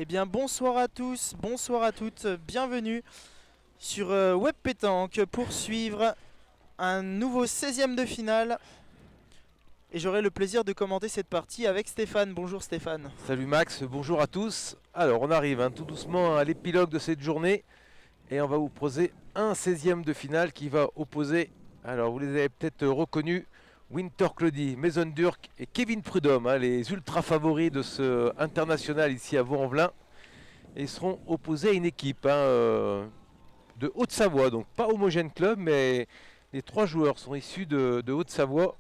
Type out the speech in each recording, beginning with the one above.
Eh bien bonsoir à tous, bonsoir à toutes, bienvenue sur Web Pétanque pour suivre un nouveau 16e de finale. Et j'aurai le plaisir de commenter cette partie avec Stéphane. Bonjour Stéphane. Salut Max, bonjour à tous. Alors on arrive tout doucement à l'épilogue de cette journée et on va vous proposer un 16e de finale qui va opposer, alors vous les avez peut-être reconnus, Winter Claudy, Maison Durk et Kevin Prudhomme, les ultra favoris de ce international ici à Vaux-en-Velin. Et ils seront opposés à une équipe de Haute-Savoie, donc pas homogène club, mais les trois joueurs sont issus de Haute-Savoie.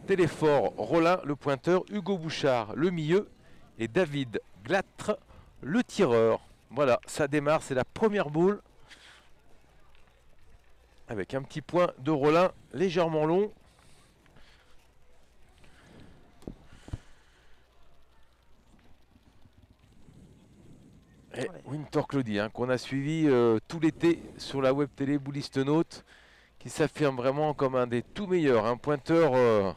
Téléfort, Rollin, le pointeur, Hugo Bouchard, le milieu, et David Glatre, le tireur. Voilà, ça démarre, c'est la première boule. Avec un petit point de Rollin légèrement long. Et Ouais. Winter Claudy, qu'on a suivi tout l'été sur la web télé Bouliste Note, qui s'affirme vraiment comme un des tout meilleurs, un pointeur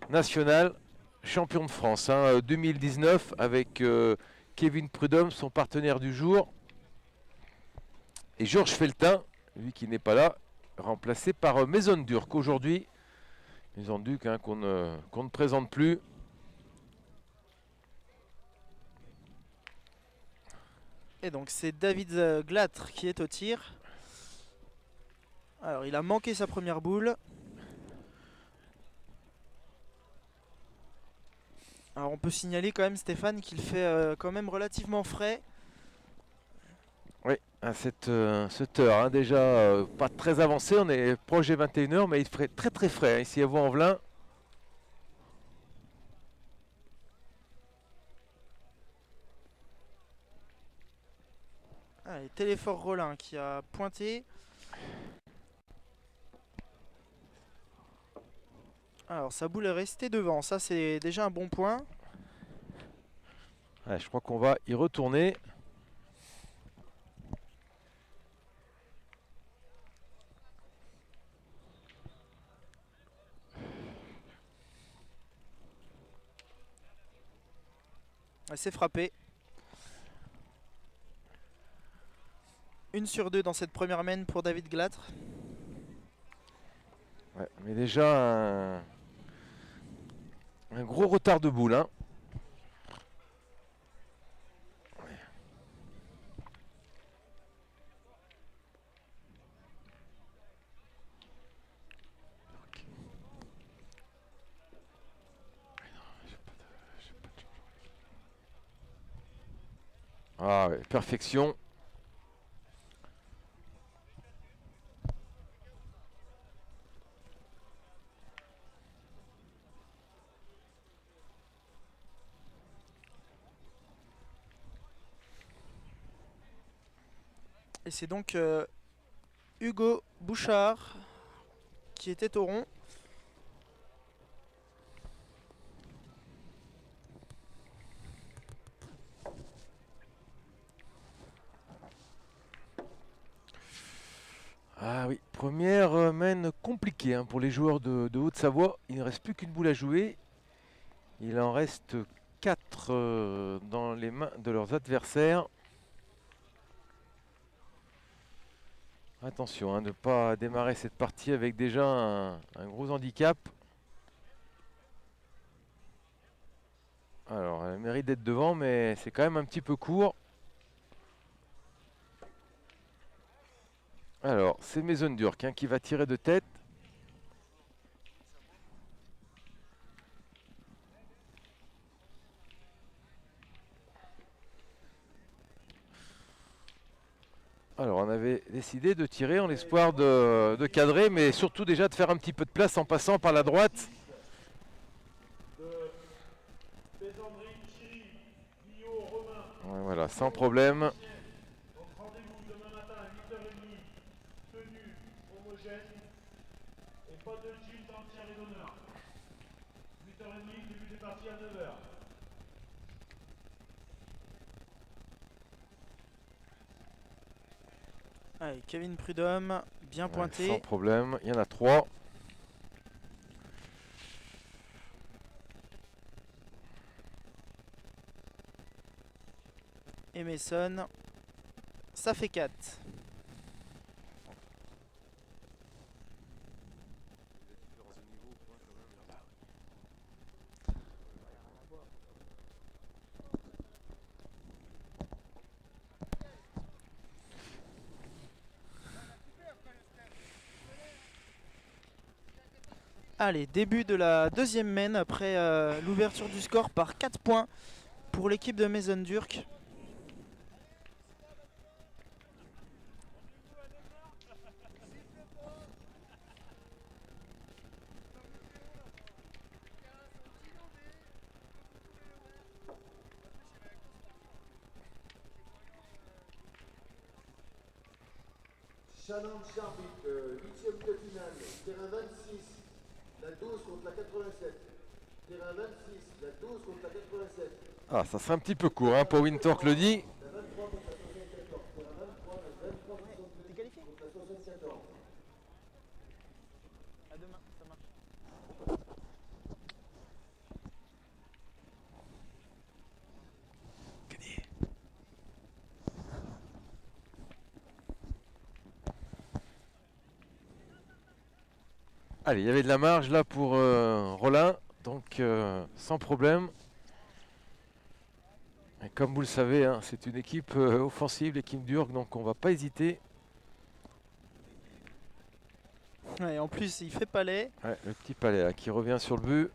national, champion de France 2019 avec Kevin Prudhomme, son partenaire du jour, et Georges Feltin, lui qui n'est pas là, remplacé par Maison Durk aujourd'hui. Maison Durk qu'on ne présente plus. Et donc c'est David Glatre qui est au tir. Alors il a manqué sa première boule. Alors on peut signaler quand même Stéphane qu'il fait quand même relativement frais. Oui, à cette heure, déjà pas très avancé, on est proche des 21h, mais il ferait très très frais ici à Vaux-en-Velin. Allez, Téléfort Rollin qui a pointé. Alors sa boule est restée devant, ça c'est déjà un bon point. Ouais, je crois qu'on va y retourner. C'est frappé. 1 sur 2 dans cette première main pour David Glatre. Ouais, mais déjà un gros retard de boule. Ah ouais, perfection. Et c'est donc Hugo Bouchard qui était au rond. Ah oui, première main compliquée pour les joueurs de Haute-Savoie. Il ne reste plus qu'une boule à jouer. Il en reste 4 dans les mains de leurs adversaires. Attention de ne pas démarrer cette partie avec déjà un gros handicap. Alors, elle mérite d'être devant, mais c'est quand même un petit peu court. Alors, c'est Maison Durk qui va tirer de tête. Alors, on avait décidé de tirer en l'espoir de cadrer, mais surtout déjà de faire un petit peu de place en passant par la droite. Ouais, voilà, sans problème. Allez, Kevin Prudhomme, bien Ouais, pointé. sans problème, il y en a 3. Et Mason, ça fait 4. Allez, début de la deuxième main après l'ouverture du score par 4 points pour l'équipe de Mason Durk. Challenge arbitre, 8e de finale, terrain 26, la 12 contre la 87. Terrain 26, la 12 contre la 87. Ah, ça sera un petit peu court hein, pour Wintork le dit. La 23 contre la 74. Terrain 23, la 23 T'es qualifié contre la 74. À demain, ça marche. Gagné. Allez, il y avait de la marge là pour Rollin, donc sans problème. Et comme vous le savez, hein, c'est une équipe offensive, l'équipe d'Urk, donc on va pas hésiter. Ouais, en plus, il fait palais. Ouais, le petit palais là, qui revient sur le but.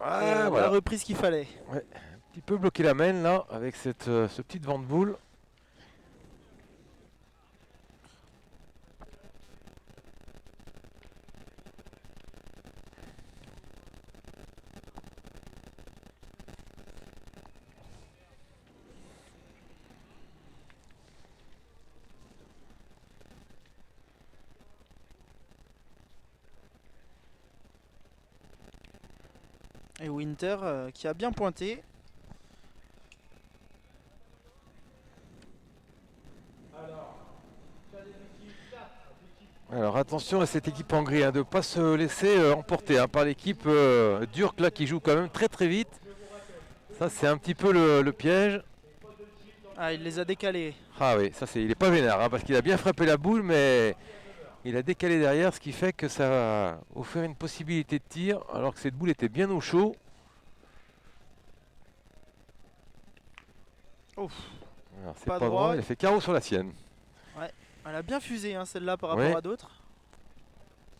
Ah, La voilà. reprise qu'il fallait. Un petit peu bloqué la main là, avec ce petit vent de boule. Et Winter qui a bien pointé. Alors attention à cette équipe en gris, hein, de ne pas se laisser emporter hein, par l'équipe Durk là, qui joue quand même très très vite. Ça c'est un petit peu le piège. Ah, il les a décalés. Ah oui, ça c'est, il est pas vénère hein, parce qu'il a bien frappé la boule, mais il a décalé derrière, ce qui fait que ça va offrir une possibilité de tir, alors que cette boule était bien au chaud. Ouf, Alors, c'est Pas pas droit, droit. il a fait carreau sur la sienne. elle a bien fusé hein, celle-là par Ouais. rapport à d'autres.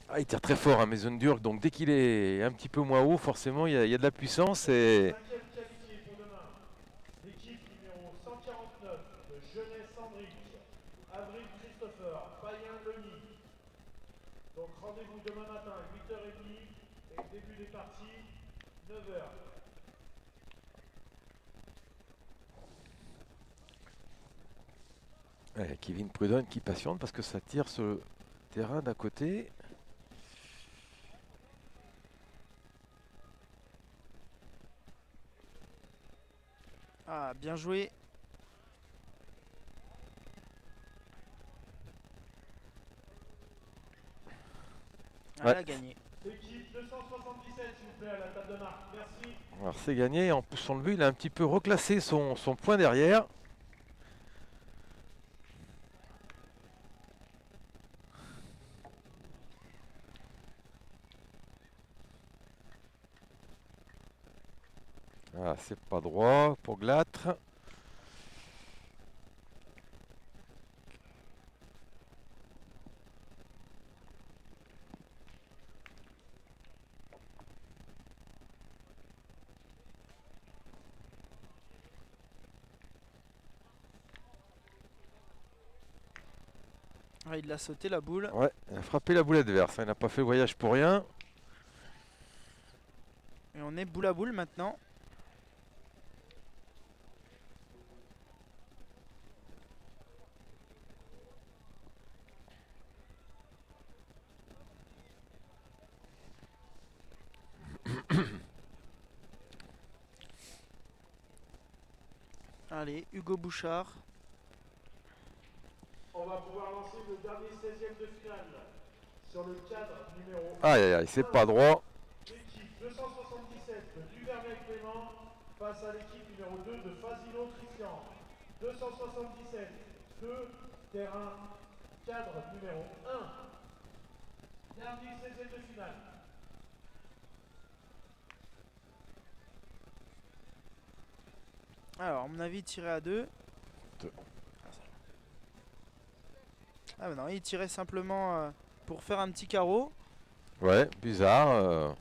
Ah, il tire très fort à Mason Durk, donc dès qu'il est un petit peu moins haut, forcément il y a de la puissance et Cinquième qualifié pour demain, l'équipe numéro 149 de Genès-Sandrich, Avril Christopher, Payen Leni. Donc rendez-vous demain matin à 8h30 et le début des parties 9h. ouais, Kevin Prudhomme qui patiente parce que ça tire sur le terrain d'à côté. Ah, bien joué. Elle Ouais. a gagné. Équipe 277 s'il vous plaît à la table de marque. Merci. Alors c'est gagné, en poussant le but, il a un petit peu reclassé son point derrière. Ah, c'est pas droit pour Glatre. Ah, il l'a sauté la boule. Ouais, il a frappé la boule adverse, hein, il n'a pas fait le voyage pour rien. Et on est boule à boule maintenant. Allez, Hugo Bouchard. On va pouvoir lancer le dernier 16e de finale sur le cadre numéro Aïe aïe aïe, c'est pas droit. l'équipe 277 de Duvernet-Clément face à l'équipe numéro 2 de Fasino Christian. 277, 2, terrain, cadre numéro 1. Dernier 16e de finale. Alors, à mon avis, il tirait à 2. Ah bah non, il tirait simplement pour faire un petit carreau. Ouais, bizarre.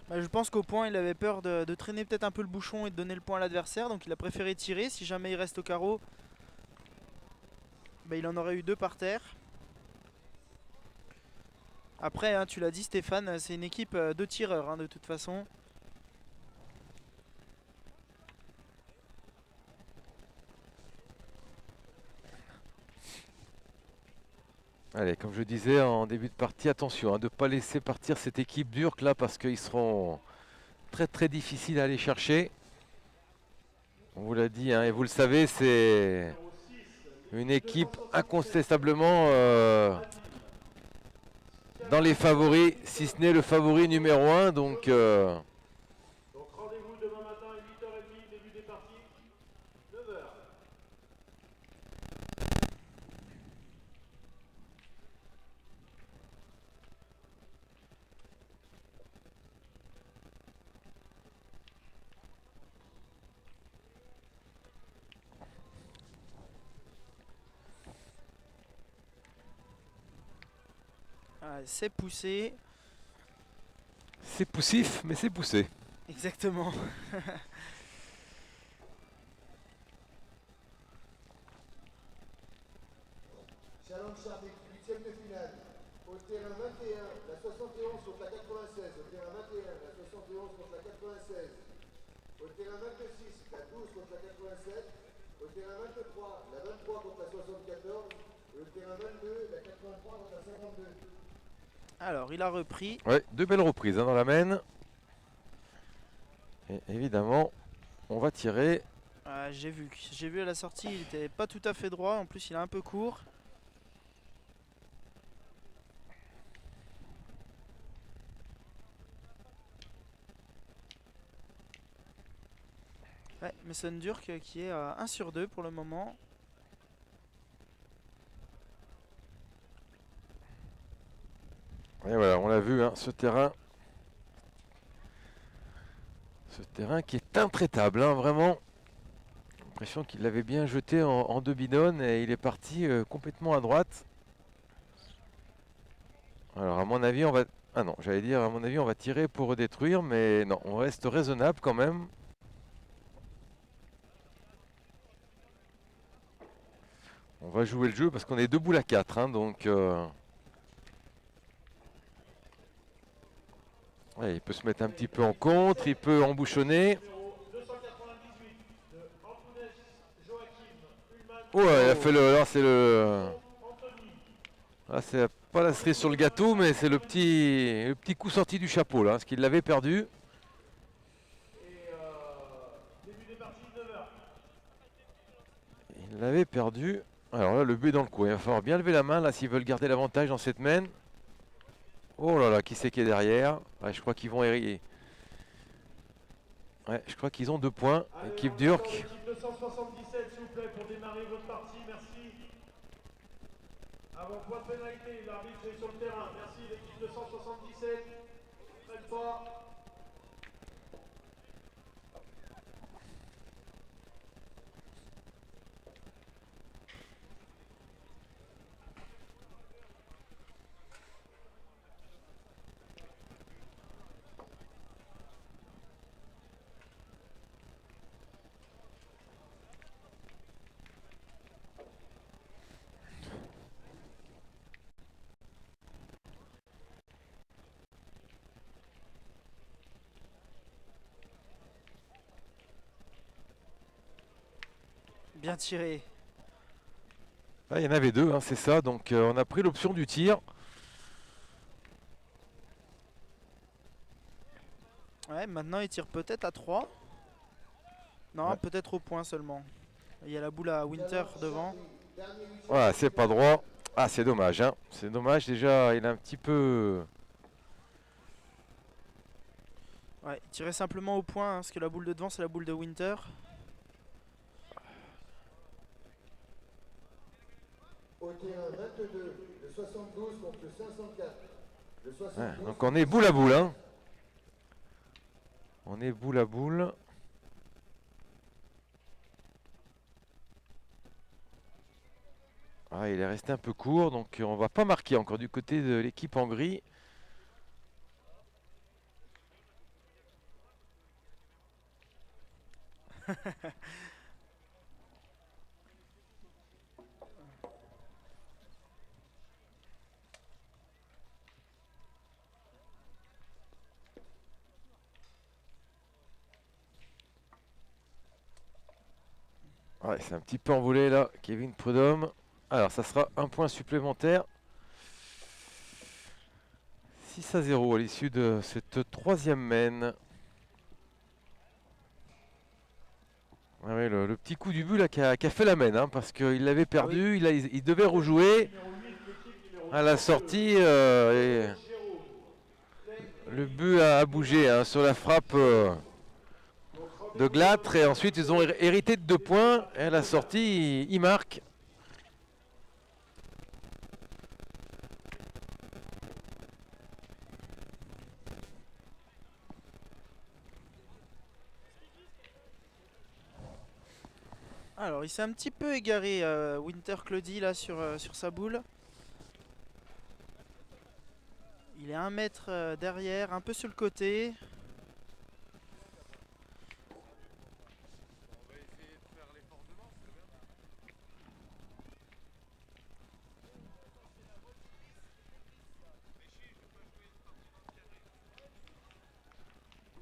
Bah, je pense qu'au point, il avait peur de traîner peut-être un peu le bouchon et de donner le point à l'adversaire. Donc il a préféré tirer. Si jamais il reste au carreau, bah, il en aurait eu 2 par terre. Après, hein, tu l'as dit Stéphane, c'est une équipe de tireurs hein, de toute façon. Allez, comme je disais en début de partie, attention hein, de ne pas laisser partir cette équipe d'Urk là parce qu'ils seront très très difficiles à aller chercher. On vous l'a dit hein, et vous le savez, c'est une équipe incontestablement dans les favoris, si ce n'est le favori numéro 1. Donc Donc rendez-vous demain matin à 8h30, début des parties, 9h. Ah, c'est poussé. c'est poussif, mais c'est poussé. Exactement. Chalon-Chardic, 8e de finale. Au terrain 21, la 71 contre la 96. Au terrain 21, la 71 contre la 96. Au terrain 26, la 12 contre la 87. Au terrain 23, la 23 contre la 74. Et au terrain 22, la 83 contre la 52. Alors, il a repris. Ouais, 2 belles reprises hein, dans la main. Et évidemment, on va tirer. Ah, j'ai vu à la sortie, il était pas tout à fait droit. En plus, il est un peu court. Ouais, Mason Durk qui est à 1 sur 2 pour le moment. Et voilà, on l'a vu, hein, ce terrain. Ce terrain qui est intraitable, hein, vraiment. J'ai l'impression qu'il l'avait bien jeté en 2 bidonnes et il est parti complètement à droite. Alors à mon avis, on va... Ah non, j'allais dire, à mon avis, on va tirer pour détruire, mais non, on reste raisonnable quand même. On va jouer le jeu parce qu'on est 2 boules à 4, hein, donc... ouais, il peut se mettre un petit peu en contre, il peut embouchonner. Numéro 298 de Antunes Joachim Ullmann. Oh, il a fait le... Là, c'est le... Anthony. Là, c'est pas la cerise sur le gâteau, mais c'est le petit coup sorti du chapeau, là, parce qu'il l'avait perdu. Et début des parties, 9h. Il l'avait perdu. Alors là, le but est dans le coin. Il va falloir bien lever la main, là, s'ils veulent garder l'avantage dans cette main. Oh là là, qui c'est qui est derrière? Ouais, je crois qu'ils vont ériller. Ouais, je crois qu'ils ont 2 points. Allez, Équipe on d'Urk. attend l'équipe 277, s'il vous plaît, pour démarrer votre partie. Merci. Avant point de pénalité, l'arbitre est sur le terrain. Merci, l'équipe 277. Très fort. Bien tiré. Ah, il y en avait 2, hein, c'est ça. Donc on a pris l'option du tir. Ouais, maintenant il tire peut-être à 3. Non, Ouais. peut-être au point seulement. Il y a la boule à Winter devant. Voilà, c'est pas droit. Ah, c'est dommage, hein. C'est dommage, déjà, il a un petit peu... Ouais, tirer simplement au point, hein, parce que la boule de devant, c'est la boule de Winter. Au terrain 22, le 72 contre le 504. Le Ouais, 72 donc on est boule à boule, hein. On est boule à boule. Ah, il est resté un peu court, donc on va pas marquer encore du côté de l'équipe en gris. Ouais, c'est un petit peu envolé là, Kevin Prudhomme. Alors, ça sera un point supplémentaire. 6-0 à l'issue de cette troisième main. Ah ouais, le petit coup du but là qui a fait la main, hein, parce qu'il l'avait perdu, il devait rejouer. À la sortie, le but a bougé, hein, sur la frappe de Glatre, et ensuite ils ont hérité de 2 points, et à la sortie, il marque. Alors, il s'est un petit peu égaré, Winter Claudie, là, sur sa boule. Il est 1 mètre derrière, un peu sur le côté.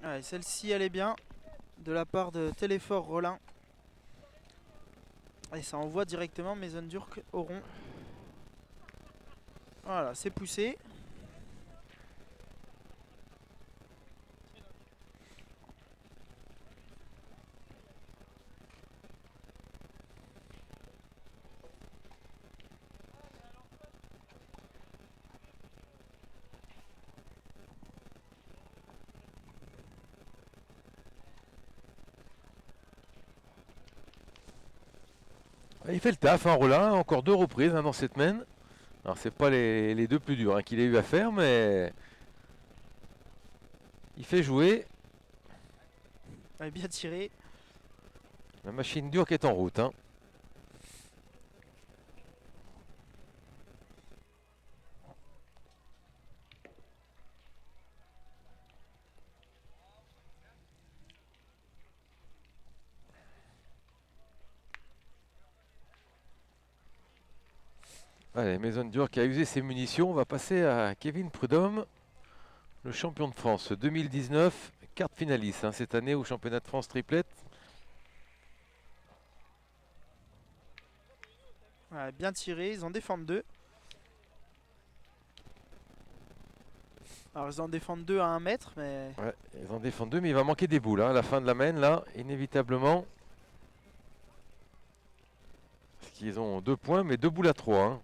Ouais, celle-ci, elle est bien, de la part de Téléfort Rollin. Et ça envoie directement Maison Durk au rond. Voilà, c'est poussé. Il fait le taf, hein, Rollin, encore 2 reprises, hein, dans cette main. Alors c'est pas les 2 plus durs, hein, qu'il ait eu à faire, mais il fait jouer. Ouais, bien tiré. La machine dure qui est en route, hein. Allez, Maison Durk qui a usé ses munitions. On va passer à Kevin Prudhomme, le champion de France 2019, carte finaliste, hein, cette année au championnat de France triplette. Ouais, bien tiré, ils en défendent 2. Alors ils en défendent 2 à 1 mètre, mais... Ouais, ils en défendent 2, mais il va manquer des boules, hein, à la fin de la main, là, inévitablement. Parce qu'ils ont 2 points, mais 2 boules à 3. Hein.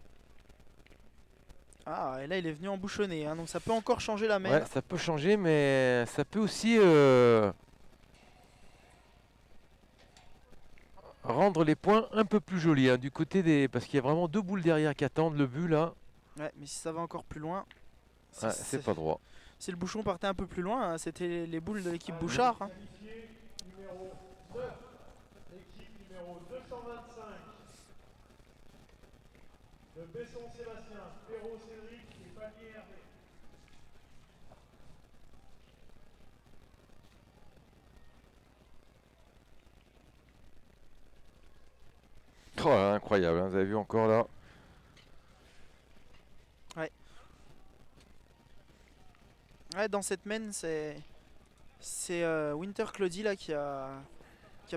Ah, et là il est venu embouchonner, hein, donc ça peut encore changer la main. Ouais, ça peut changer, mais ça peut aussi rendre les points un peu plus jolis, hein, du côté des... Parce qu'il y a vraiment 2 boules derrière qui attendent le but, là. Ouais, mais si ça va encore plus loin... Ah, c'est pas droit. Si le bouchon partait un peu plus loin, hein, c'était les boules de l'équipe Bouchard. Hein. Qualifié numéro 9, l'équipe numéro 225 de Besson-Sébastien, Perrault Cédric et Panier Hervé. Oh, là, incroyable, hein, vous avez vu encore là. Ouais, dans cette main, c'est Winter Claudie là qui a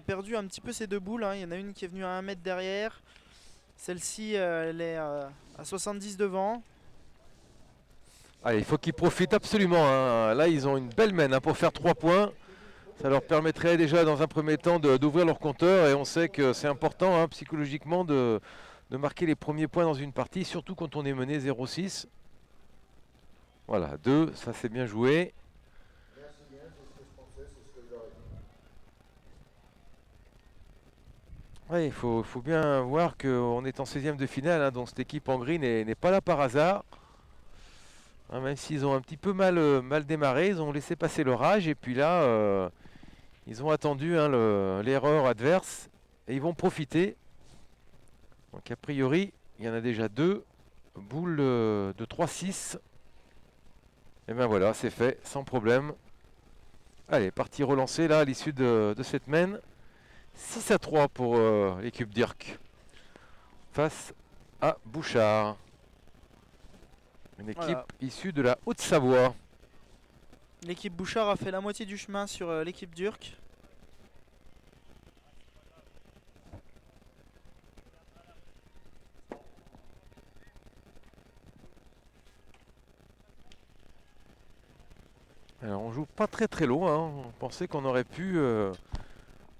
perdu un petit peu ses 2 boules. Hein. Il y en a une qui est venue à 1 mètre derrière. Celle-ci, elle est à 70 devant. Allez, il faut qu'ils profitent absolument, hein. Là, ils ont une belle main, hein, pour faire 3 points. Ça leur permettrait déjà dans un premier temps d'ouvrir leur compteur et on sait que c'est important hein, psychologiquement de marquer les premiers points dans une partie, surtout quand on est mené 0-6. Voilà, 2, ça c'est bien joué. Merci bien, c'est ce que je pensais, c'est ce que j'aurais dit. Ouais, il faut bien voir qu'on est en 16e de finale, hein, donc cette équipe en gris n'est pas là par hasard. Hein, même s'ils ont un petit peu mal démarré, ils ont laissé passer l'orage et puis là, ils ont attendu hein, l'erreur adverse et ils vont profiter. Donc a priori, il y en a déjà 2. Boule de 3-6. Et bien voilà, c'est fait, sans problème. Allez, partie relancée là à l'issue de cette main. 6-3 pour l'équipe Dirk. Face à Bouchard. Une équipe Voilà. issue de la Haute-Savoie. L'équipe Bouchard a fait la moitié du chemin sur l'équipe Durk. Alors on joue pas très loin. Hein. On pensait qu'on aurait pu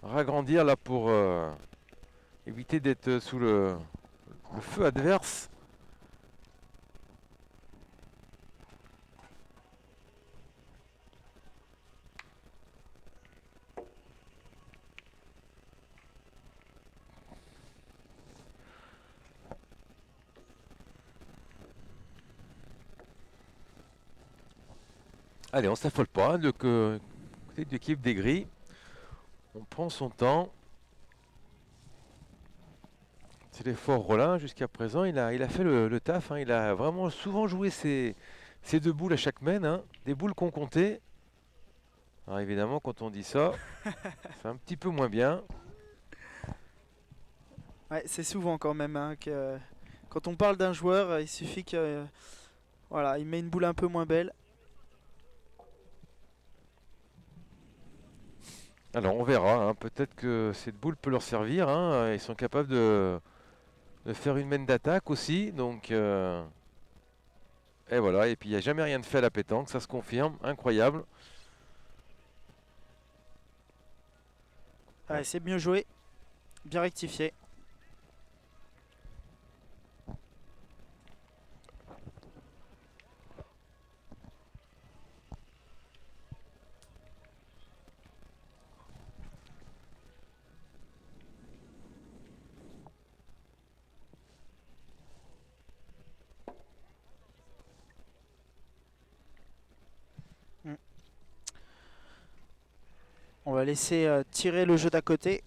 ragrandir là pour éviter d'être sous le feu adverse. Allez, on s'affole pas. Le côté de l'équipe des gris. On prend son temps. C'est l'effort Rollin jusqu'à présent. Il a fait le taf. Hein. Il a vraiment souvent joué ses 2 boules à chaque main. Hein. Des boules qu'on comptait. Alors évidemment, quand on dit ça, c'est un petit peu moins bien. Ouais, c'est souvent quand même hein, que quand on parle d'un joueur, il suffit que voilà, il met une boule un peu moins belle. Alors on verra. Hein. Peut-être que cette boule peut leur servir. Hein. Ils sont capables de faire une main d'attaque aussi. Donc, et voilà. Et puis il n'y a jamais rien de fait à la pétanque. Ça se confirme. Incroyable. Ouais, c'est mieux joué, bien rectifié. On va laisser tirer le jeu d'à côté.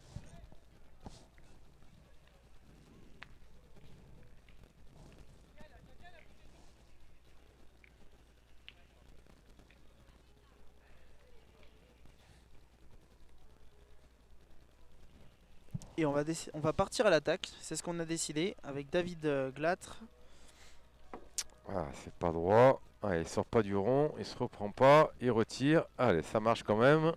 Et on va partir à l'attaque, c'est ce qu'on a décidé avec David Glatre. Ah, c'est pas droit. Allez, il sort pas du rond. Il se reprend pas. Il retire. Allez, ça marche quand même.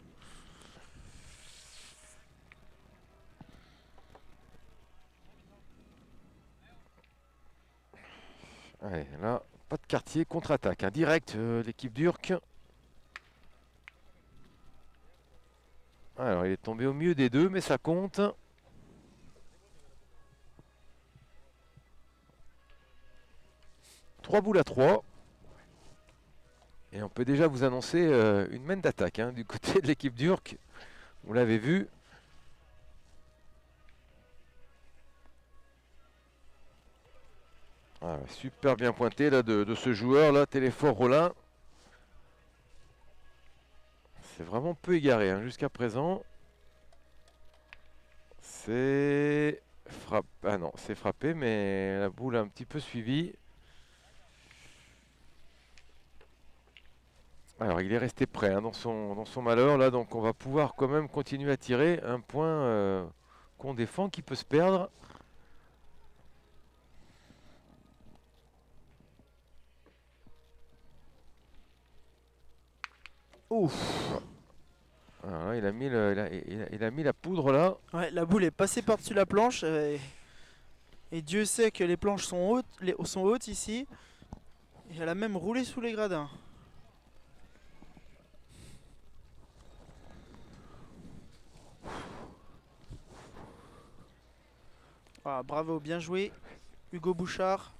Allez, là, pas de quartier, contre-attaque. Hein. Direct, l'équipe d'Urk. Alors, il est tombé au milieu des 2, mais ça compte. Trois boules à 3. Et on peut déjà vous annoncer une main d'attaque hein, du côté de l'équipe d'Urk. Vous l'avez vu. Ah, super bien pointé là, de ce joueur là, Téléfort Rollin. C'est vraiment peu égaré hein, jusqu'à présent. C'est frappé. Ah non, c'est frappé, mais la boule a un petit peu suivi. Alors il est resté prêt hein, dans son malheur là, donc on va pouvoir quand même continuer à tirer un point qu'on défend qui peut se perdre. Ouf. Alors là, il a mis la poudre là. Ouais, la boule est passée par-dessus la planche et Dieu sait que les planches sont hautes ici. Et elle a même roulé sous les gradins. Ah, bravo, bien joué. Hugo Bouchard.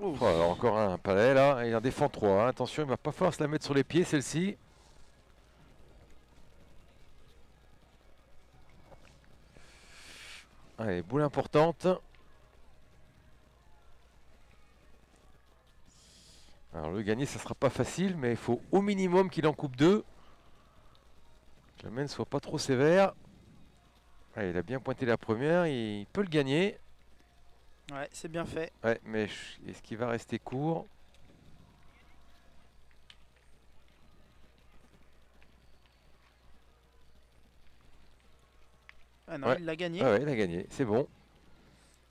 Ouf. Oh, alors encore un palais là, il en défend 3. Attention, il va pas falloir se la mettre sur les pieds celle-ci. Allez, boule importante. Alors le gagner, ça sera pas facile, mais il faut au minimum qu'il en coupe 2. Que la main ne soit pas trop sévère. Allez, il a bien pointé la première, il peut le gagner. Ouais, c'est bien fait. Ouais, mais est-ce qu'il va rester court? Ah non, Ouais. il l'a gagné. Ah ouais, il a gagné, c'est bon.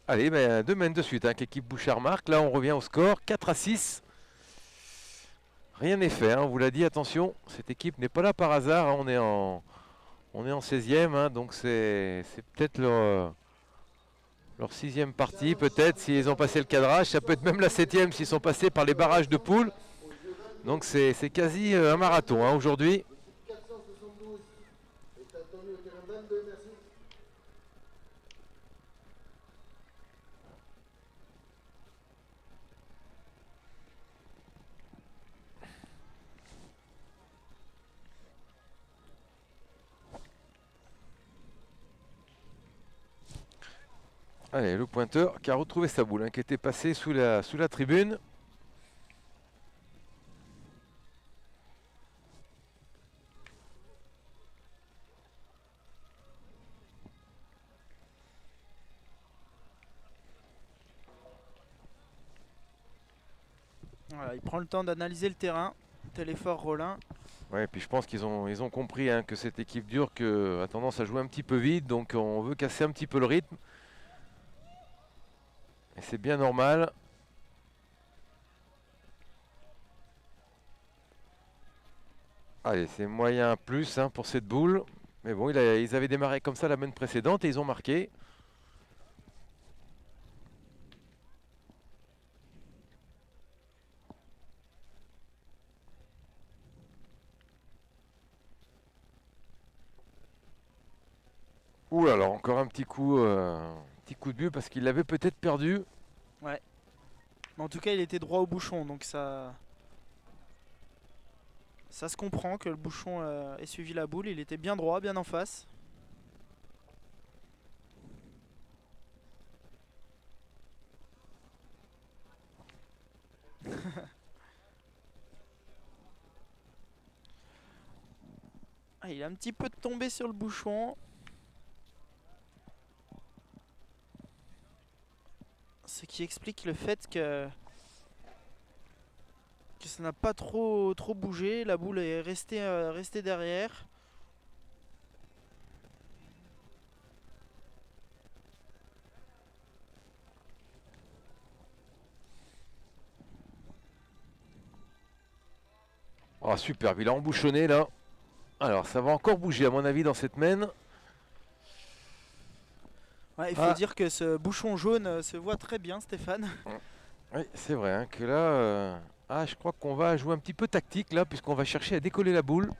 Allez, ben, 2 mains de suite, hein, qu'équipe Bouchard marque. Là, on revient au score, 4-6. Rien n'est fait, hein, on vous l'a dit, attention, cette équipe n'est pas là par hasard, hein, on est en 16e, hein, donc c'est peut-être leur 6e partie, peut-être, s'ils ont passé le cadrage. Ça peut être même la 7e s'ils sont passés par les barrages de poule. Donc c'est quasi un marathon hein, aujourd'hui. L'équipe 472 est attendue au terrain 22, merci. Allez, le pointeur qui a retrouvé sa boule, hein, qui était passé sous la tribune. Voilà, il prend le temps d'analyser le terrain. Tel est fort Rollin. Ouais, puis je pense qu'ils ont compris hein, que cette équipe dure a tendance à jouer un petit peu vite, donc on veut casser un petit peu le rythme. Et c'est bien normal. Allez, c'est moyen plus hein, pour cette boule. Mais bon, ils avaient démarré comme ça la semaine précédente et ils ont marqué. Ouh là là, encore un petit coup de but parce qu'il l'avait peut-être perdu. Ouais. Mais en tout cas, il était droit au bouchon, donc ça se comprend que le bouchon ait suivi la boule. Il était bien droit, bien en face. Ah, il a un petit peu tombé sur le bouchon. Ce qui explique le fait que ça n'a pas trop bougé. La boule est restée derrière. Oh superbe, il a embouchonné là. Alors ça va encore bouger à mon avis dans cette main. Ouais, il faut Ah. dire que ce bouchon jaune se voit très bien, Stéphane. Oui, c'est vrai hein, que là, je crois qu'on va jouer un petit peu tactique là, puisqu'on va chercher à décoller la boule.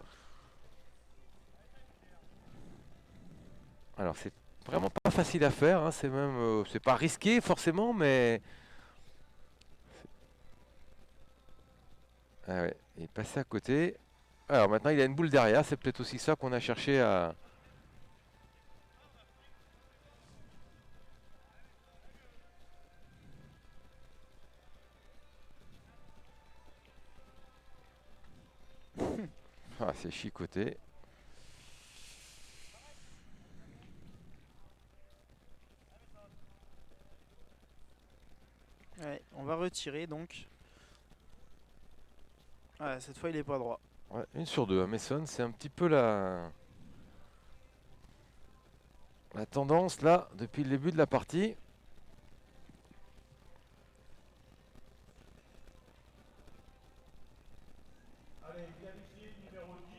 Alors c'est vraiment pas facile à faire, hein, c'est même, c'est pas risqué forcément, mais ah ouais, il est passé à côté. Alors maintenant il a une boule derrière, c'est peut-être aussi ça qu'on a cherché à. Ah, c'est chicoté. Ouais, on va retirer donc. Ouais, cette fois il est pas droit. Ouais, 1 sur 2 à Mason, c'est un petit peu la tendance là depuis le début de la partie. Allez, qualifié numéro 10,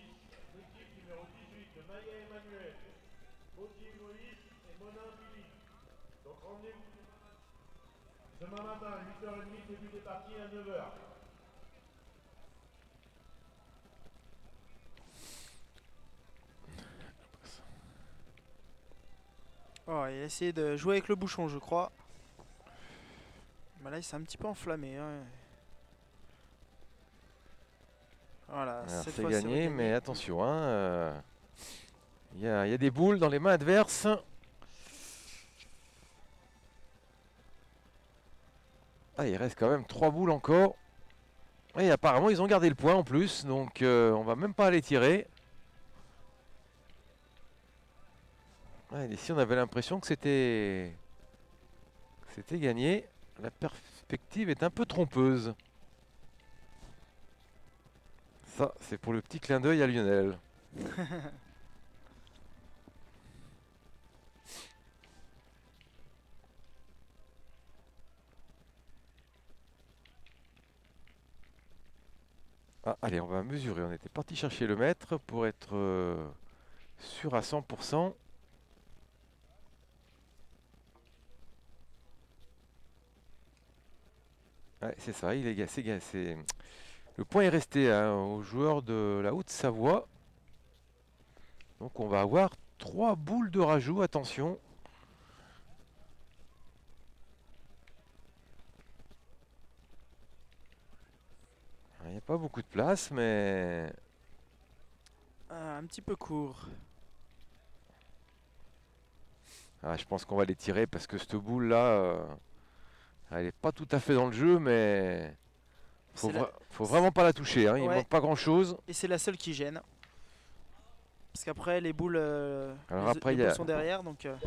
l'équipe numéro 18 de Maya Emmanuel, Gauthier Moïse et Monin Billy. Donc rendez-vous. Demain matin, 8h30, début des parties à 9h. Oh, il a essayé de jouer avec le bouchon, je crois. Bah là, il s'est un petit peu enflammé. Hein. Voilà, Alors cette c'est fois gagné, c'est mais attention, hein, il y a des boules dans les mains adverses. Ah, il reste quand même 3 boules encore. Et apparemment, ils ont gardé le point en plus, donc on va même pas aller tirer. Ouais, ici, on avait l'impression que c'était gagné. La perspective est un peu trompeuse. Ça, c'est pour le petit clin d'œil à Lionel. Ah, allez, on va mesurer. On était parti chercher le mètre pour être sûr à 100%. Ouais, c'est ça, le point est resté hein, aux joueurs de la Haute-Savoie. Donc on va avoir 3 boules de rajout, attention. Il n'y a pas beaucoup de place, mais un petit peu court. je pense qu'on va les tirer parce que cette boule-là, elle n'est pas tout à fait dans le jeu, mais C'est la- faut vraiment pas la toucher. Hein, il Ouais. manque pas grand-chose. Et c'est la seule qui gêne. Parce qu'après, les boules, Alors les, après, les boules sont derrière, donc... Damien,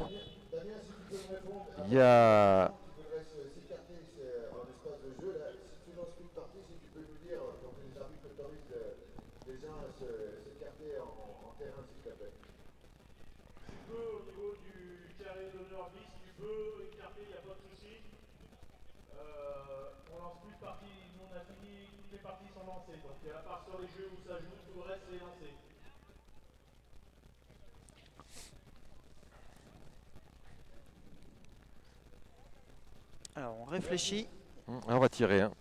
si tu peux me répondre. il y a Qui devrait s'écarter en espace de jeu. Là, si tu lances une partie, si tu peux nous dire, donc les arbitres autorisent les gens à s'écarter en terrain, s'il te plaît. Tu peux, au niveau du carré d'honneur 10, tu peux écarter, il n'y a pas de souci. On lance plus de parties, nous on a fini, toutes les parties sont lancées. Donc à part sur les jeux où ça joue, tout le reste c'est lancé. Alors, on réfléchit. on va tirer. Hein.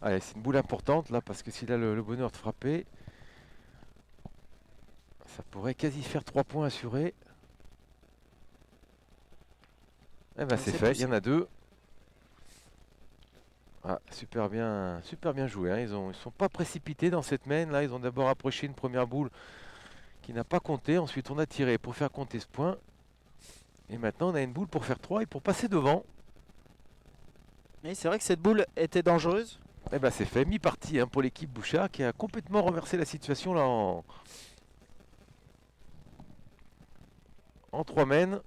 Allez, c'est une boule importante là parce que s'il a le bonheur de frapper, ça pourrait quasi faire 3 points assurés. Eh ben c'est C'est fait, il y poussé. en a 2. Ah, super bien joué. Hein. Ils ne sont pas précipités dans cette main. Là, ils ont d'abord approché une première boule qui n'a pas compté. Ensuite, on a tiré pour faire compter ce point. Et maintenant, on a une boule pour faire 3 et pour passer devant. Mais c'est vrai que cette boule était dangereuse. Eh ben c'est fait, mi-partie hein, pour l'équipe Bouchard qui a complètement renversé la situation là en 3 mènes.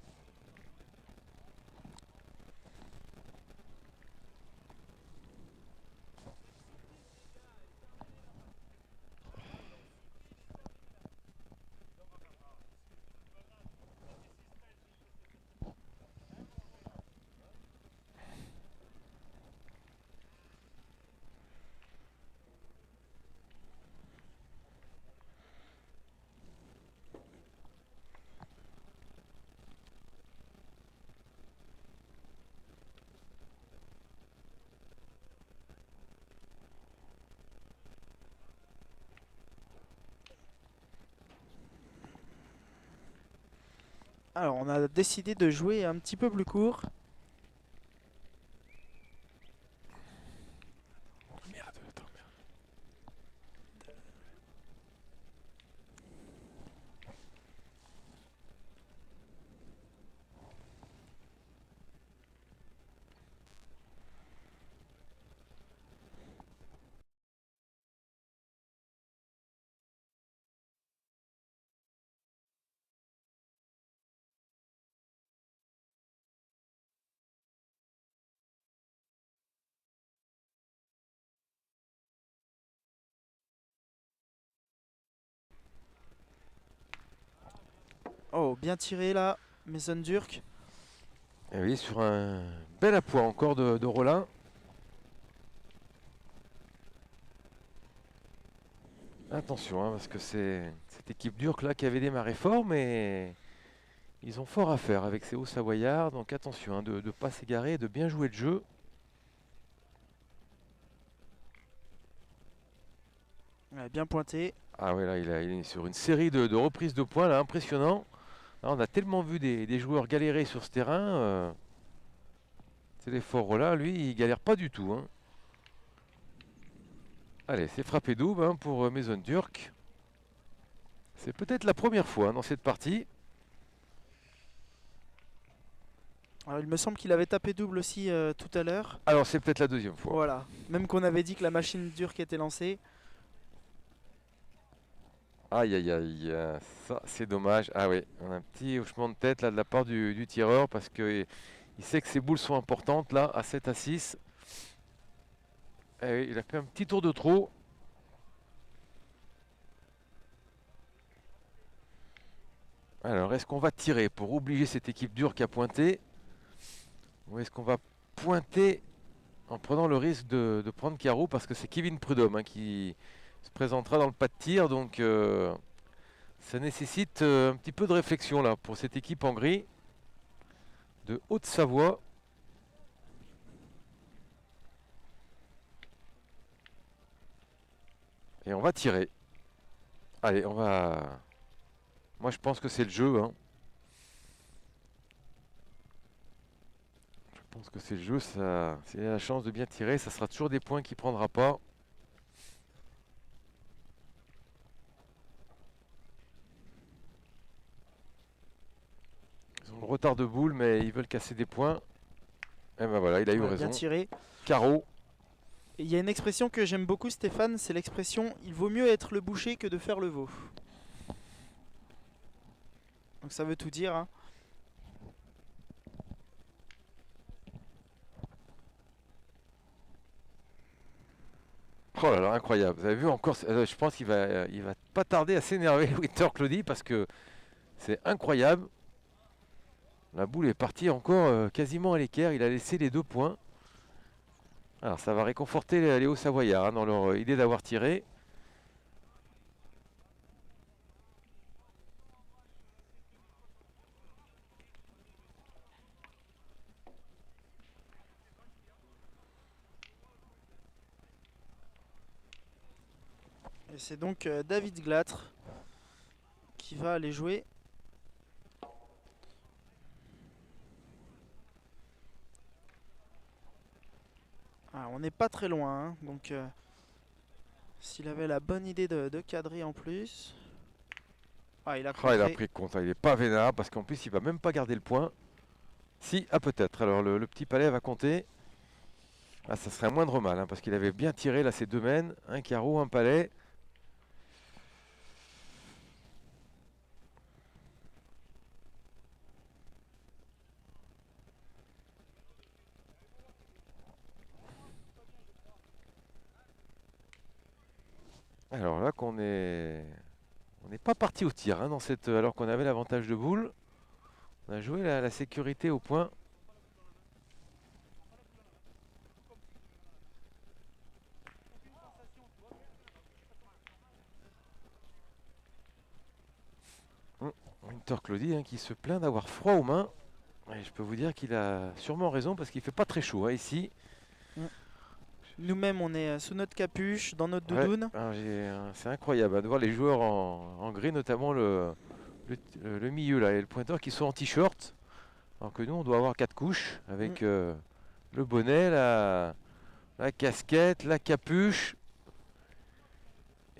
Alors, on a décidé de jouer un petit peu plus court. Oh, bien tiré là, Mason Durk. Et oui, sur un bel appui encore de Rollin. Attention, hein, parce que c'est cette équipe Durk là qui avait démarré fort, mais ils ont fort à faire avec ces hauts savoyards. Donc attention hein, de ne pas s'égarer, de bien jouer le jeu. Ouais, bien pointé. Ah ouais, là, il est sur une série de reprises de points, là, impressionnant. Là, on a tellement vu des joueurs galérer sur ce terrain. C'est l'effort là, lui, il galère pas du tout, hein. Allez, c'est frappé double, hein, pour Maison Turc. C'est peut-être la première fois, hein, dans cette partie. Alors, il me semble qu'il avait tapé double aussi tout à l'heure. Alors, c'est peut-être la deuxième fois. Voilà. Même qu'on avait dit que la machine Turc était lancée. Aïe, aïe, aïe, ça, c'est dommage. Ah oui, on a un petit hochement de tête là de la part du tireur parce que il sait que ses boules sont importantes là, à 7 à 6. Eh oui, il a fait un petit tour de trop. Alors, est-ce qu'on va tirer pour obliger cette équipe dure qui a pointé? Ou est-ce qu'on va pointer en prenant le risque de prendre carreau parce que c'est Kevin Prudhomme, hein, qui se présentera dans le pas de tir. Donc, ça nécessite un petit peu de réflexion là pour cette équipe en gris de Haute-Savoie. Et on va tirer. Allez, on va... Moi, je pense que c'est le jeu, hein. Je pense que c'est le jeu. Ça, s'il a la chance de bien tirer, ça sera toujours des points qu'il ne prendra pas. Ils ont le retard de boule, mais ils veulent casser des points. Et ben voilà, il a eu Ouais, raison. bien tiré. Carreau. Et il y a une expression que j'aime beaucoup, Stéphane, c'est l'expression « il vaut mieux être le boucher que de faire le veau ». Donc ça veut tout dire, hein. Oh là là, incroyable. Vous avez vu encore, je pense il va pas tarder à s'énerver, Winter Claudie, parce que c'est incroyable. La boule est partie encore quasiment à l'équerre. Il a laissé les 2 points. Alors ça va réconforter les Hauts-Savoyards, hein, dans leur idée d'avoir tiré. Et c'est donc David Glatre qui va aller jouer. Ah, on n'est pas très loin, hein, donc s'il avait la bonne idée de cadrer en plus. Ah, il a Oh, il a contré. pris compte, hein, il n'est pas vénard parce qu'en plus il va même pas garder le point. Si, ah peut-être. Alors le petit palais va compter. Ah, ça serait un moindre mal, hein, parce qu'il avait bien tiré là ces 2 mènes. Un carreau, un palais. Alors là qu'on est... On n'est pas parti au tir, hein, dans cette... alors qu'on avait l'avantage de boule. On a joué la sécurité au point. Winter Claudie, hein, qui se plaint d'avoir froid aux mains. Et je peux vous dire qu'il a sûrement raison parce qu'il fait pas très chaud, hein, ici. Nous-mêmes, on est sous notre capuche, dans notre Ouais, doudoune. c'est incroyable, hein, de voir les joueurs en gris, notamment le milieu là, et le pointeur qui sont en t-shirt. Alors que nous, on doit avoir 4 couches avec le bonnet, la casquette, la capuche.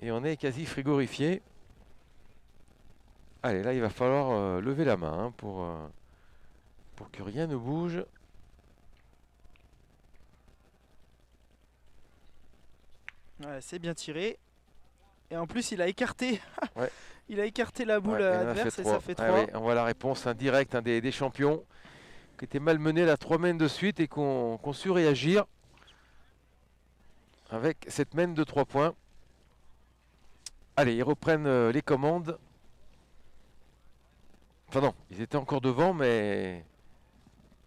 Et on est quasi frigorifié. Allez, là, il va falloir lever la main, hein, pour que rien ne bouge. Ouais, c'est bien tiré. Et en plus, il a écarté. Ouais. Il a écarté la boule Ouais, il en a adverse fait et trois. ça fait Ah 3. oui, on voit la réponse indirecte, hein, des champions qui étaient malmenés la 3 mènes de suite et qui ont su réagir avec cette mène de 3 points. Allez, ils reprennent les commandes. Enfin non, ils étaient encore devant, mais...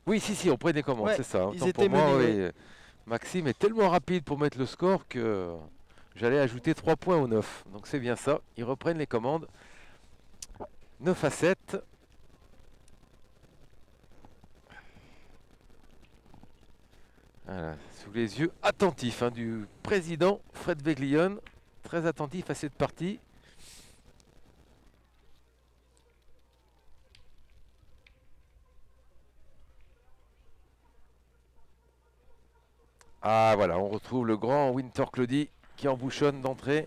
Oui, si, on prenait des commandes, Ouais, c'est ça. ils Autant étaient pour moi, menés, oui. Maxime est tellement rapide pour mettre le score que j'allais ajouter 3 points au 9. Donc c'est bien ça, ils reprennent les commandes. 9 à 7. Voilà, sous les yeux attentifs, hein, du président Fred Veglione. très attentif à cette partie. Ah voilà, on retrouve le grand Winter Claudie qui embouchonne d'entrée.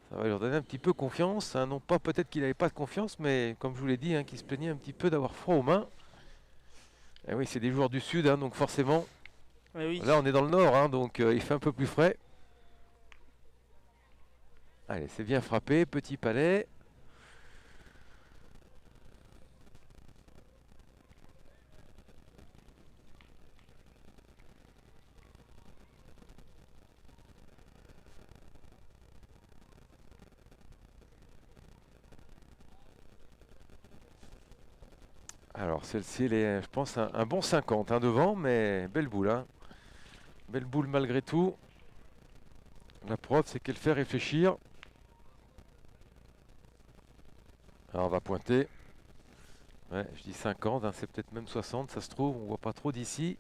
Ça va leur donner un petit peu confiance, hein. Non pas peut-être qu'il n'avait pas de confiance, mais comme je vous l'ai dit, hein, qu'il se plaignait un petit peu d'avoir froid aux mains. Et oui, c'est des joueurs du sud, hein, donc forcément, Ouais, oui. là on est dans le nord, hein, donc il fait un peu plus frais. Allez, c'est bien frappé, petit palais. Alors celle-ci, elle est, je pense, un bon 50 hein, devant, mais belle boule. Hein. Belle boule malgré tout. La preuve, c'est qu'elle fait réfléchir. Alors on va pointer. Ouais, je dis 50, hein, c'est peut-être même 60, ça se trouve, on voit pas trop d'ici.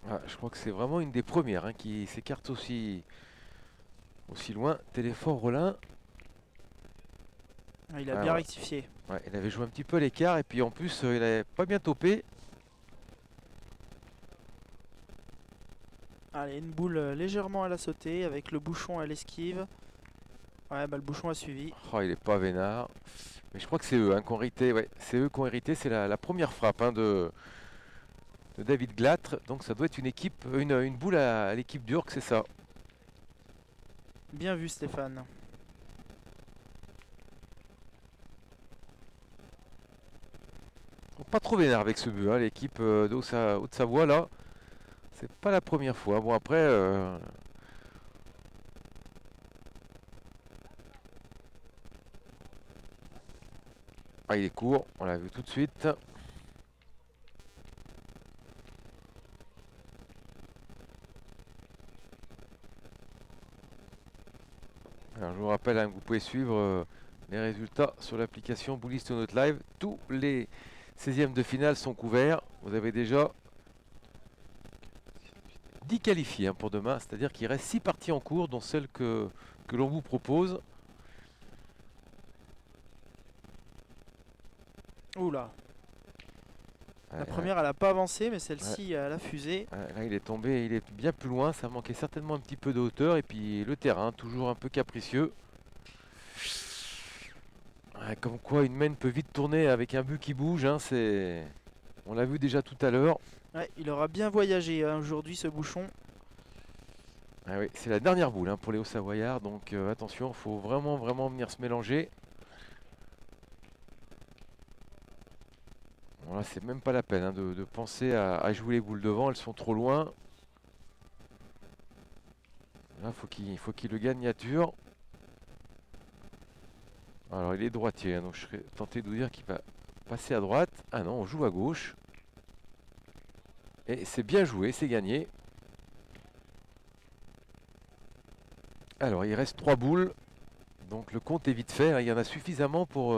Ah, je crois que c'est vraiment une des premières hein, qui s'écarte aussi loin. Téléfort Rollin. Ah, il a Ah, bien ouais. rectifié. Ouais, il avait joué un petit peu à l'écart et puis en plus il avait pas bien topé. Allez, une boule légèrement à la sautée avec le bouchon à l'esquive. Ouais, bah le bouchon a suivi. Oh, il est pas vénard. Mais je crois que c'est eux hein, qui ont hérité. Ouais, c'est eux qui ont hérité. C'est la première frappe hein, de David Glatre. Donc ça doit être une équipe, une boule à l'équipe d'Urk, c'est ça. Bien vu, Stéphane. Donc, pas trop vénard avec ce but. Hein, l'équipe de Haute-Savoie là. C'est pas la première fois. Bon après. Ah, il est court. On l'a vu tout de suite. Alors, je vous rappelle hein, que vous pouvez suivre les résultats sur l'application Bullist Note Live. Tous les 16e de finale sont couverts. Vous avez déjà 10 qualifiés hein, pour demain, c'est-à-dire qu'il reste 6 parties en cours, dont celle que l'on vous propose. Oula. La Ouais, première, elle a pas avancé, mais celle-ci, elle a fusé. là, il est tombé, il est bien plus loin. Ça manquait certainement un petit peu de hauteur. Et puis le terrain, toujours un peu capricieux. Ouais, comme quoi, une main peut vite tourner avec un but qui bouge. Hein, on l'a vu déjà tout à l'heure. Ouais, il aura bien voyagé hein, aujourd'hui, ce bouchon. Ah oui, c'est la dernière boule hein, pour les Hauts-Savoyards. Donc attention, il faut vraiment venir se mélanger. Voilà, c'est même pas la peine hein, de penser à jouer les boules devant, elles sont trop loin. Là, faut qu'il le gagne nature. Alors, il est droitier, hein, donc je serais tenté de vous dire qu'il va passer à droite. Ah non, on joue à gauche. Et c'est bien joué, c'est gagné. Alors, il reste 3 boules. Donc, le compte est vite fait. Hein, il y en a suffisamment pour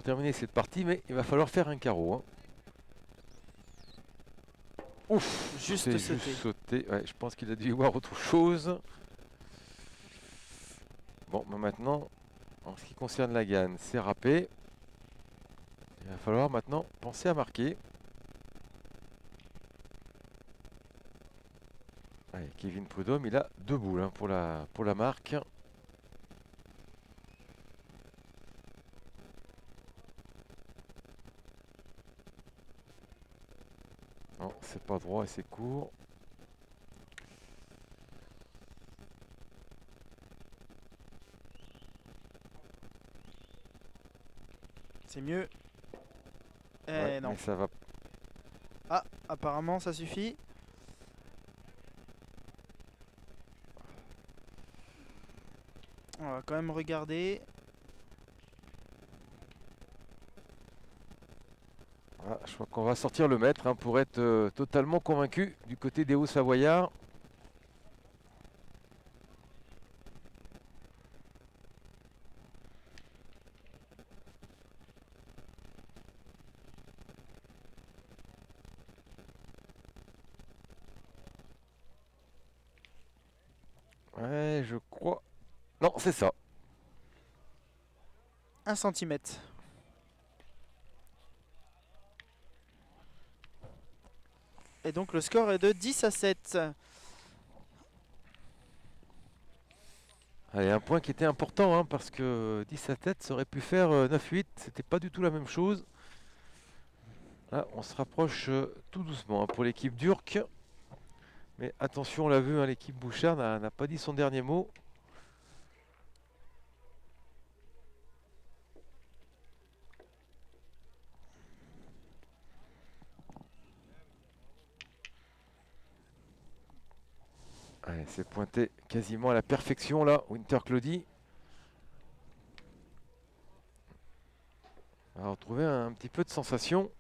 terminer cette partie, mais il va falloir faire un carreau. Hein. Ouf, Juste c'est sauté. juste sauté. Ouais, je pense qu'il a dû y voir autre chose. Bon, bah maintenant, en ce qui concerne la gagne, c'est râpé. Il va falloir maintenant penser à marquer. Allez, Kevin Prudhomme, il a 2 boules hein, pour la marque. Non, c'est pas droit et c'est court. C'est mieux. Ouais, non. mais ça va. Ah, apparemment ça suffit. On va quand même regarder. Ah, je crois qu'on va sortir le maître hein, pour être totalement convaincu du côté des Hauts-Savoyards. Ouais, je crois. Non, c'est ça. 1 centimètre. Et donc le score est de 10-7. Allez, un point qui était important hein, parce que 10 à tête, ça aurait pu faire 9-8. C'était pas du tout la même chose. Là, on se rapproche tout doucement hein, pour l'équipe d'Urk. Mais attention, on l'a vu, hein, l'équipe Bouchard n'a pas dit son dernier mot. Allez, c'est pointé quasiment à la perfection là, Winter Claudie. On va retrouver un petit peu de sensation.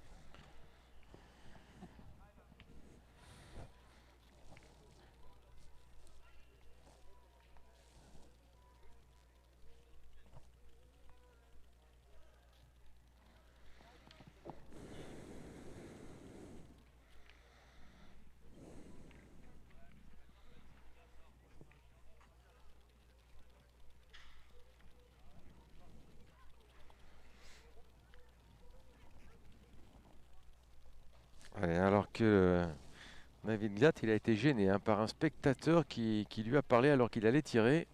Allez, alors que David Glatt, il a été gêné hein, par un spectateur qui lui a parlé alors qu'il allait tirer.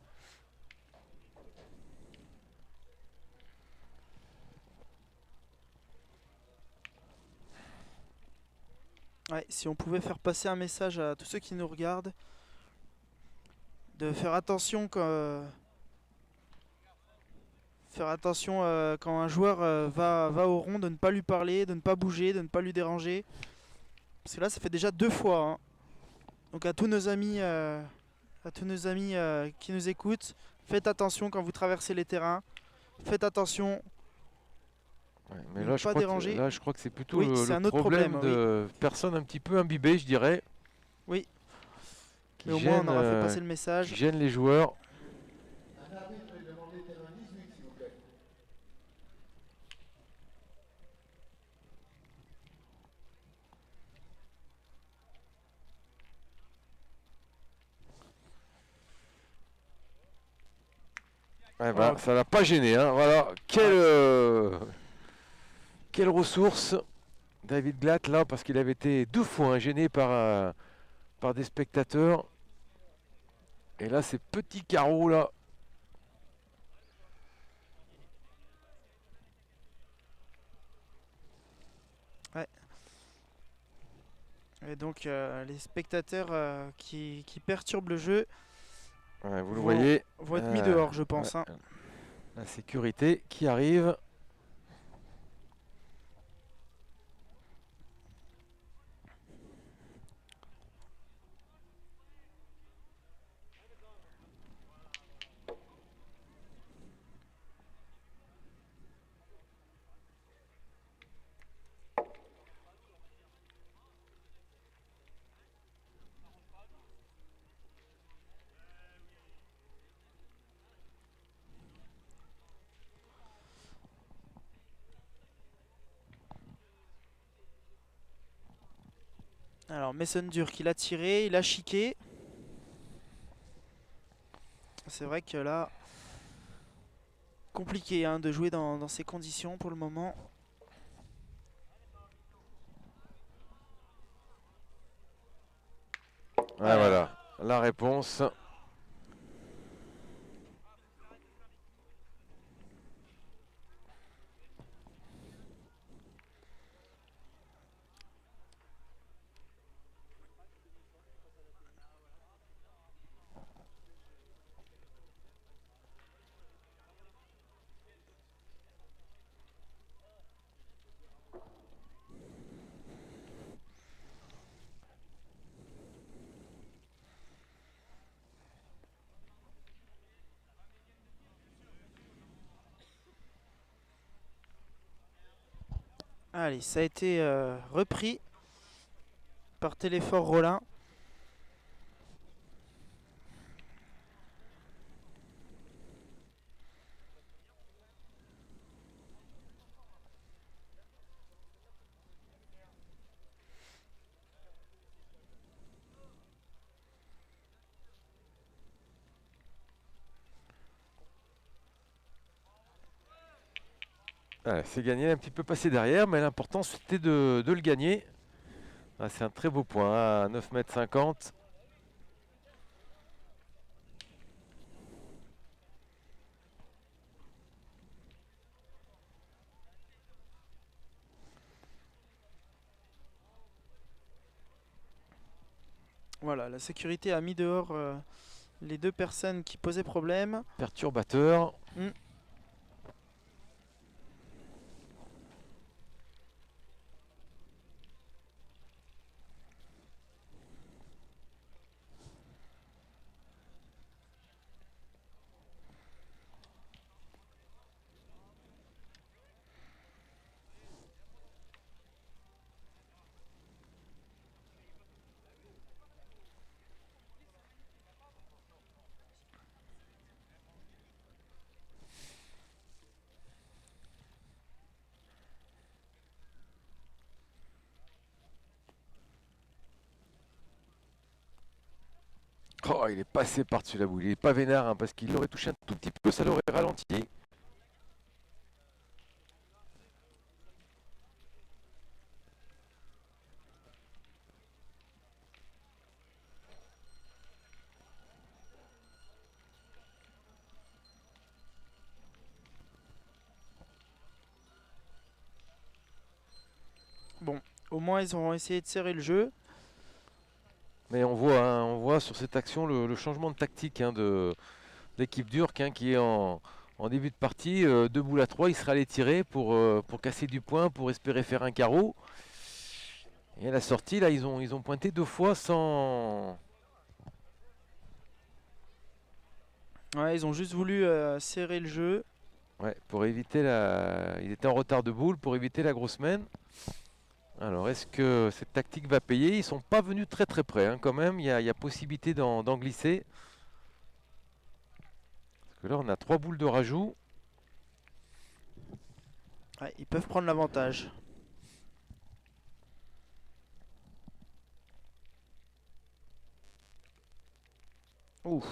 Ouais, si on pouvait faire passer un message à tous ceux qui nous regardent, de faire attention quand un joueur va au rond, de ne pas lui parler, de ne pas bouger, de ne pas lui déranger. Parce que là, ça fait déjà 2 fois. Hein. Donc à tous nos amis, qui nous écoutent, faites attention quand vous traversez les terrains. Faites attention. Ouais, mais Ne là, pas déranger. là, je crois que c'est plutôt Oui, le c'est un autre problème problème, de personnes un petit peu imbibées, je dirais. Oui. Qui Mais au moins, on gênent, aura fait passer qui le message. gênent les joueurs. Un arbitre est demandé terrain 18, s'il vous plaît. Eh ben, Oh, ça l'a pas gêné. Hein. Voilà. Quelle ressource David Glatt là, parce qu'il avait été 2 fois hein, gêné par des spectateurs. Et là, ces petits carreaux là. Et donc les spectateurs qui perturbent le jeu Ouais, vous le vont, voyez. vont être mis dehors, je pense. Ouais, Hein. la sécurité qui arrive. Alors Mason Durk, il a tiré, il a chiqué. C'est vrai que là, compliqué hein, de jouer dans ces conditions pour le moment. Ouais, voilà. La réponse. Allez, ça a été repris par Téléfort Rollin. Voilà, c'est gagné, un petit peu passé derrière, mais l'important c'était de le gagner. Ah, c'est un très beau point, hein, à 9,50 m. Voilà, la sécurité a mis dehors les deux personnes qui posaient problème. Perturbateur. Mm. Oh, il est passé par-dessus la boule. Il n'est pas vénard, hein, parce qu'il l'aurait touché un tout petit peu, ça l'aurait ralenti. Bon, au moins ils auront essayé de serrer le jeu. Mais on voit sur cette action le changement de tactique, hein, de l'équipe d'Urk, hein, qui est en début de partie. 2 boules à 3, il sera allé tirer pour casser du point, pour espérer faire un carreau. Et à la sortie, là, ils ont pointé 2 fois sans... Ouais, ils ont juste voulu serrer le jeu. Ouais, pour éviter la... Il était en retard de boule pour éviter la grosse main. Alors, est-ce que cette tactique va payer? Ils sont pas venus très très près, hein, quand même. Il y a possibilité d'en glisser. Parce que là, on a 3 boules de rajout. Ouais, ils peuvent prendre l'avantage. Ouf.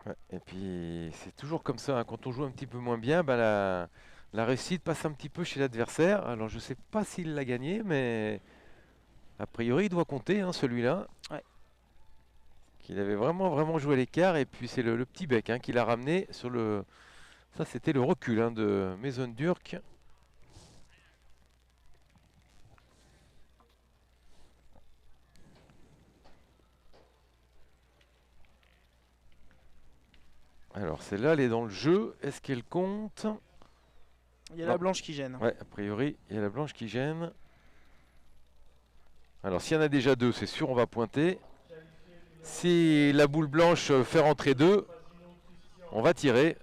Ouais, et puis, c'est toujours comme ça, hein, quand on joue un petit peu moins bien, bah, la réussite passe un petit peu chez l'adversaire. Alors, je sais pas s'il l'a gagné, mais a priori, il doit compter, hein, celui-là. Ouais. Qu'il avait vraiment, vraiment joué à l'écart. Et puis, c'est le petit bec, hein, qui l'a ramené sur le... Ça, c'était le recul, hein, de Maison Durk. Alors, celle-là, elle est dans le jeu. Est-ce qu'elle compte? Il y a Non. la blanche qui gêne. Ouais, a priori, il y a la blanche qui gêne. Alors, s'il y en a déjà 2, c'est sûr, on va pointer. Si la boule blanche fait rentrer 2, on va tirer.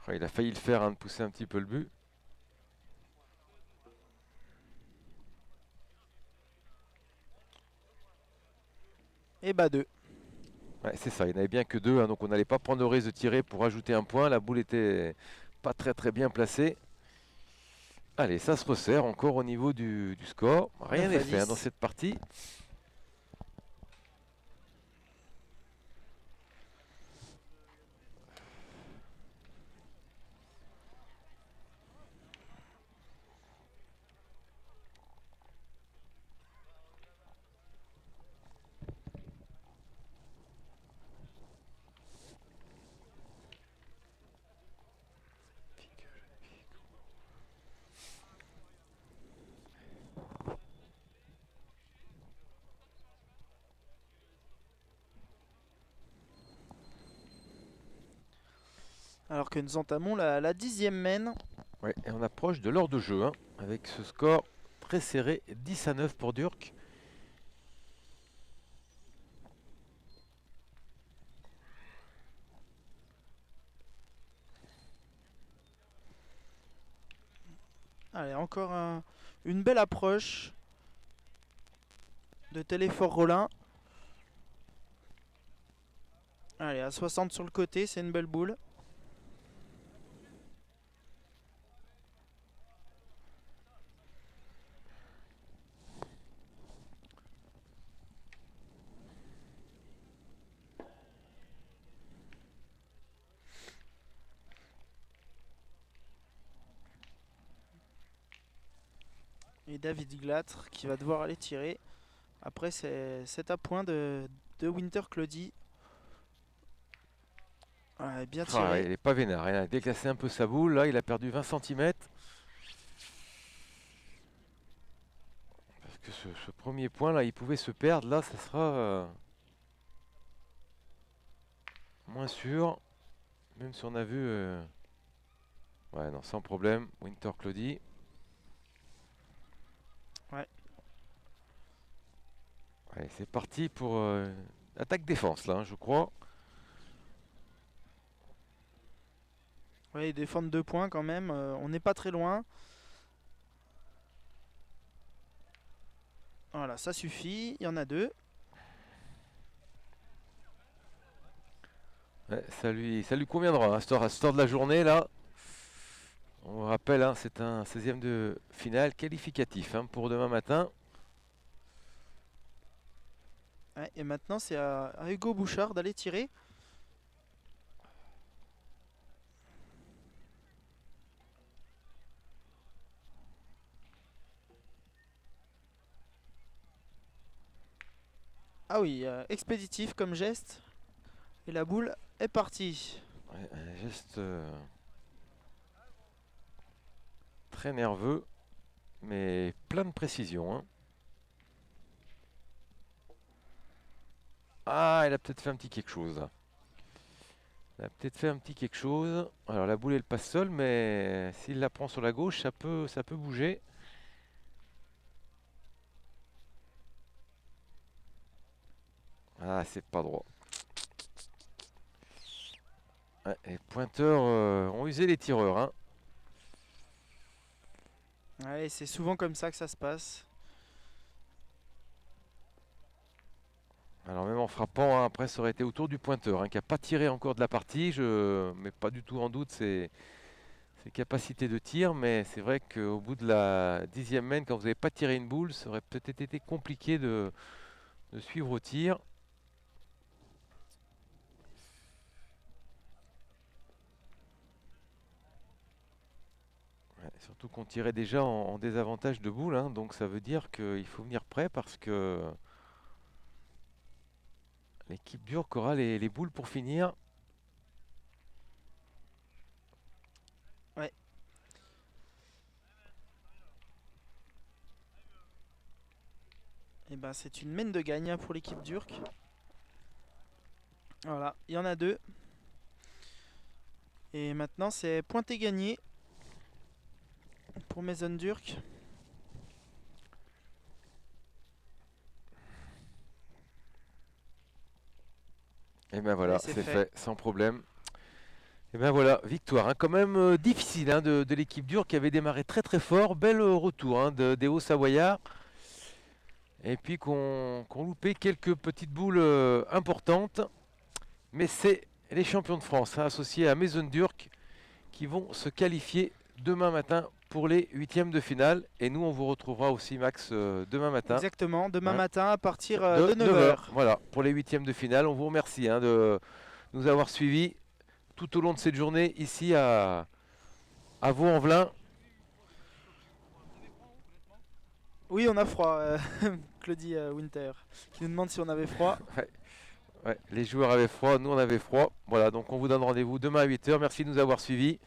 Oh, il a failli le faire, hein, de pousser un petit peu le but. Et bah 2. Ouais, c'est ça, il n'y en avait bien que 2, hein, donc on n'allait pas prendre le risque de tirer pour ajouter un point. La boule était pas très très bien placée. Allez, ça se resserre encore au niveau du score. Rien 9 n'est à fait, hein, 10. dans cette partie. Alors que nous entamons la 10e main. Ouais, et on approche de l'heure de jeu, hein, avec ce score très serré, 10-9 pour Durk. Allez, encore une belle approche de Téléfort Rollin. Allez, à 60 sur le côté, c'est une belle boule. Et David Glatre qui va devoir aller tirer. Après, c'est à point de Winter Claudie. Ouais, bien tiré. Ah, il n'est pas vénère, il a déclassé un peu sa boule, là il a perdu 20 cm. Parce que ce premier point là, il pouvait se perdre, là ça sera moins sûr. Même si on a vu... Ouais, non, sans problème, Winter Claudie. Ouais. Allez, c'est parti pour attaque-défense là, hein, je crois. Ouais, ils défendent 2 points quand même. On n'est pas très loin. Voilà, ça suffit. Il y en a 2. Ouais, ça lui conviendra, hein, à cette heure de la journée là. On rappelle, hein, c'est un 16e de finale qualificatif, hein, pour demain matin. Ouais, et maintenant, c'est à Hugo Bouchard d'aller tirer. Ah oui, expéditif comme geste. Et la boule est partie. Ouais, un geste très nerveux, mais plein de précision, hein. Ah, il a peut-être fait un petit quelque chose, là. Il a peut-être fait un petit quelque chose. Alors la boule elle passe seule, mais s'il la prend sur la gauche, ça peut bouger. Ah, c'est pas droit. Ouais, les pointeurs ont usé les tireurs, hein. Ouais, c'est souvent comme ça que ça se passe. Alors même en frappant, hein, après ça aurait été autour du pointeur, hein, qui n'a pas tiré encore de la partie. Je mets pas du tout en doute ses capacités de tir, mais c'est vrai qu'au bout de la 10e main, quand vous n'avez pas tiré une boule, ça aurait peut-être été compliqué de suivre au tir. Ouais, surtout qu'on tirait déjà en désavantage de boule, hein, donc ça veut dire qu'il faut venir prêt parce que l'équipe Durk aura les boules pour finir. Ouais. Et ben c'est une main de gagne pour l'équipe Durk. Voilà, il y en a 2. Et maintenant c'est pointé gagné pour Maison Durk. Et ben voilà, Et c'est c'est fait. fait, sans problème. Et ben voilà, victoire, hein, quand même difficile, hein, de l'équipe Durk qui avait démarré très très fort. Bel retour, hein, des Hauts-Savoyards. Et puis qu'on loupait quelques petites boules importantes. Mais c'est les champions de France, hein, associés à Maison Durk, qui vont se qualifier demain matin pour les 8e de finale. Et nous, on vous retrouvera aussi, Max, demain matin. Exactement, demain Hein, matin à partir de 9h. Voilà, pour les 8e de finale. On vous remercie, hein, de nous avoir suivis tout au long de cette journée ici à Vaux-en-Velin. Oui, on a froid, Claudie Winter, qui nous demande si on avait froid. Ouais, les joueurs avaient froid, nous on avait froid. Voilà, donc on vous donne rendez-vous demain à 8h. Merci de nous avoir suivis.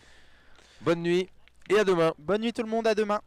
Bonne nuit et à demain. Bonne nuit tout le monde, à demain.